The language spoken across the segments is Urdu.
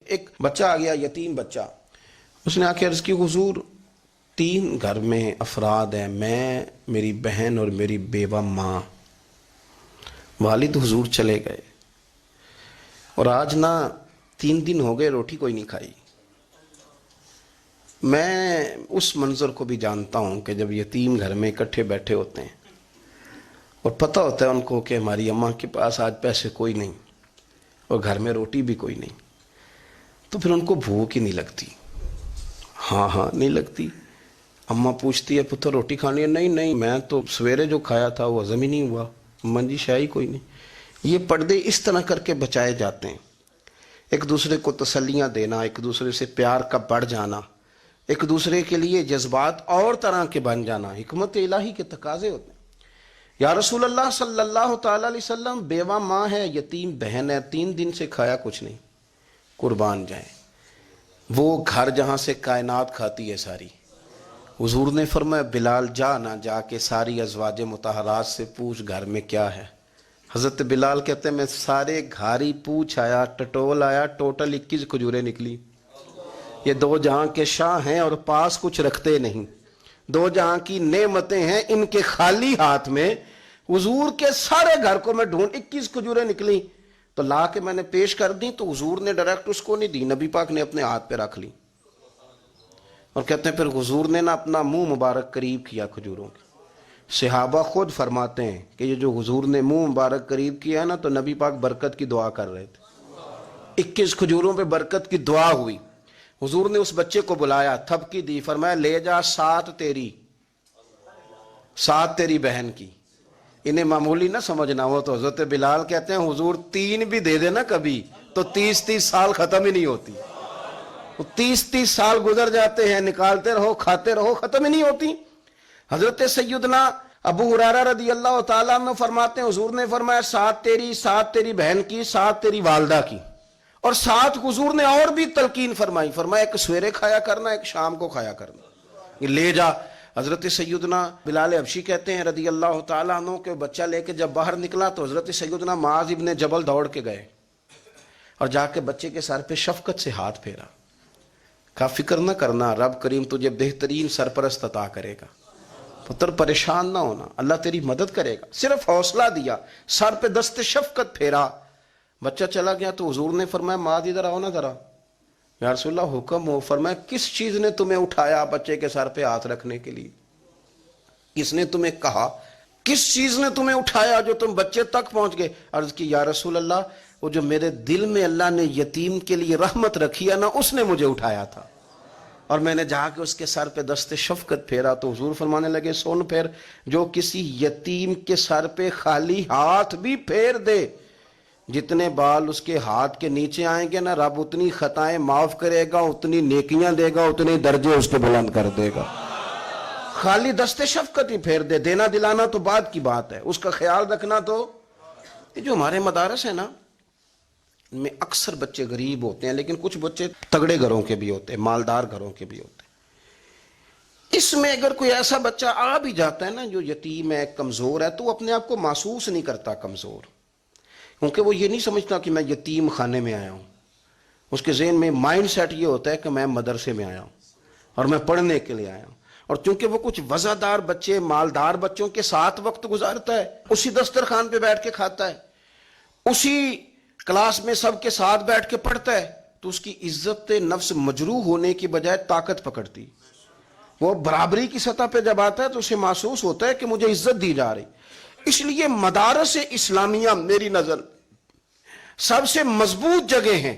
ایک بچہ آ گیا، یتیم بچہ، اس نے آ کے عرض کی حضور 3 گھر میں افراد ہیں، میں، میری بہن اور میری بیوہ ماں، والد حضور چلے گئے اور آج نہ 3 دن ہو گئے روٹی کوئی نہیں کھائی۔ میں اس منظر کو بھی جانتا ہوں کہ جب یتیم گھر میں اکٹھے بیٹھے ہوتے ہیں اور پتہ ہوتا ہے ان کو کہ ہماری اماں کے پاس آج پیسے کوئی نہیں اور گھر میں روٹی بھی کوئی نہیں، تو پھر ان کو بھوک ہی نہیں لگتی۔ ہاں نہیں لگتی۔ اماں پوچھتی ہے پتر روٹی کھانی ہے؟ نہیں میں تو سویرے جو کھایا تھا وہ ہضم ہی نہیں ہوا، اماں جی شاہی کوئی نہیں۔ یہ پردے اس طرح کر کے بچائے جاتے ہیں، ایک دوسرے کو تسلیاں دینا، ایک دوسرے سے پیار کا بڑھ جانا، ایک دوسرے کے لیے جذبات اور طرح کے بن جانا، حکمت الہی کے تقاضے ہوتے ہیں۔ یا رسول اللہ صلی اللہ تعالی علیہ وسلم، بیوہ ماں ہے، یتیم بہن ہے، 3 دن سے کھایا کچھ نہیں، قربان جائیں۔ وہ گھر جہاں سے کائنات کھاتی ہے ساری، حضور نے فرمایا بلال جا کے ساری ازواج مطہرات سے پوچھ گھر میں کیا ہے۔ حضرت بلال کہتے ہیں میں سارے گھاری پوچھ آیا، ٹٹول آیا، ٹوٹل 21 کھجوریں نکلی۔ یہ 2 جہاں کے شاہ ہیں اور پاس کچھ رکھتے نہیں، 2 جہاں کی نعمتیں ہیں، ان کے خالی ہاتھ میں حضور کے سارے گھر کو میں ڈھونڈ 21 کھجوریں نکلی تو لا کے میں نے پیش کر دی، تو حضور نے ڈائریکٹ اس کو نہیں دی، نبی پاک نے اپنے ہاتھ پہ رکھ لی اور کہتے ہیں پھر حضور نے نا اپنا منہ مبارک قریب کیا کھجوروں کے۔ صحابہ خود فرماتے ہیں کہ یہ جو حضور نے منہ مبارک قریب کیا ہے نا تو نبی پاک برکت کی دعا کر رہے تھے، 21 کھجوروں پہ برکت کی دعا ہوئی۔ حضور نے اس بچے کو بلایا، تھپکی دی، فرمایا لے جا 7 تیری، 7 تیری بہن کی۔ انہیں معمولی نہ سمجھنا ہو تو حضرت بلال کہتے ہیں حضور 3 بھی دے دینا کبھی تو 30 سال ختم ہی نہیں ہوتی، 30 سال گزر جاتے ہیں، نکالتے رہو کھاتے رہو، ختم ہی نہیں ہوتی۔ حضرت سیدنا ابو ہریرہ رضی اللہ تعالیٰ عنہ فرماتے ہیں حضور نے فرمایا 7 تیری، 7 تیری بہن کی، 7 تیری والدہ کی، اور 7 حضور نے اور بھی تلقین فرمائی، فرمایا ایک سویرے کھایا کرنا، ایک شام کو کھایا کرنا، یہ لے جا۔ حضرت سیدنا بلال حبشی کہتے ہیں رضی اللہ تعالیٰ عنہ کہ بچہ لے کے جب باہر نکلا تو حضرت سیدنا معاذ ابن جبل دوڑ کے گئے اور جا کے بچے کے سر پہ شفقت سے ہاتھ پھیرا، کہا فکر نہ کرنا، رب کریم تجھے بہترین سرپرست عطا کرے گا، پتر پریشان نہ ہونا، اللہ تیری مدد کرے گا۔ صرف حوصلہ دیا، سر پہ دست شفقت پھیرا، بچہ چلا گیا تو حضور نے فرمایا معاذ ادھر آؤ نا ذرا۔ یا رسول اللہ حکم ہو۔ فرمایا کس چیز نے تمہیں اٹھایا بچے کے سر پہ ہاتھ رکھنے کے لیے؟ کس نے تمہیں کہا؟ کس چیز نے تمہیں اٹھایا جو تم بچے تک پہنچ گئے؟ عرض کی یا رسول اللہ وہ جو میرے دل میں اللہ نے یتیم کے لیے رحمت رکھی ہے نا، اس نے مجھے اٹھایا تھا، اور میں نے جا کے اس کے سر پہ دست شفقت پھیرا تو حضور فرمانے لگے سن پھر، جو کسی یتیم کے سر پہ خالی ہاتھ بھی پھیر دے، جتنے بال اس کے ہاتھ کے نیچے آئیں گے نا، رب اتنی خطائیں معاف کرے گا، اتنی نیکیاں دے گا، اتنے درجے اس کے بلند کر دے گا۔ خالی دست شفقت ہی پھیر دے، دینا دلانا تو بعد کی بات ہے، اس کا خیال رکھنا تو۔ یہ جو ہمارے مدارس ہیں نا، ان میں اکثر بچے غریب ہوتے ہیں، لیکن کچھ بچے تگڑے گھروں کے بھی ہوتے ہیں، مالدار گھروں کے بھی ہوتے ہیں۔ اس میں اگر کوئی ایسا بچہ آ بھی جاتا ہے نا جو یتیم ہے، کمزور ہے، تو وہ اپنے آپ کو محسوس نہیں کرتا کمزور، کیونکہ وہ یہ نہیں سمجھتا کہ میں یتیم خانے میں آیا ہوں۔ اس کے ذہن میں مائنڈ سیٹ یہ ہوتا ہے کہ میں مدرسے میں آیا ہوں اور میں پڑھنے کے لیے آیا ہوں، اور چونکہ وہ کچھ وزادار بچے، مالدار بچوں کے ساتھ وقت گزارتا ہے، اسی دسترخوان پہ بیٹھ کے کھاتا ہے، اسی کلاس میں سب کے ساتھ بیٹھ کے پڑھتا ہے، تو اس کی عزت نفس مجروح ہونے کی بجائے طاقت پکڑتی۔ وہ برابری کی سطح پہ جب آتا ہے تو اسے محسوس ہوتا ہے کہ مجھے عزت دی جا رہی۔ اس لیے مدارس اسلامیہ میری نظر سب سے مضبوط جگہ ہیں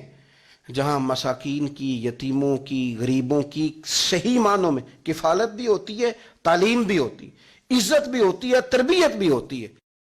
جہاں مساکین کی، یتیموں کی، غریبوں کی صحیح معنوں میں کفالت بھی ہوتی ہے، تعلیم بھی ہوتی ہے، عزت بھی ہوتی ہے، تربیت بھی ہوتی ہے۔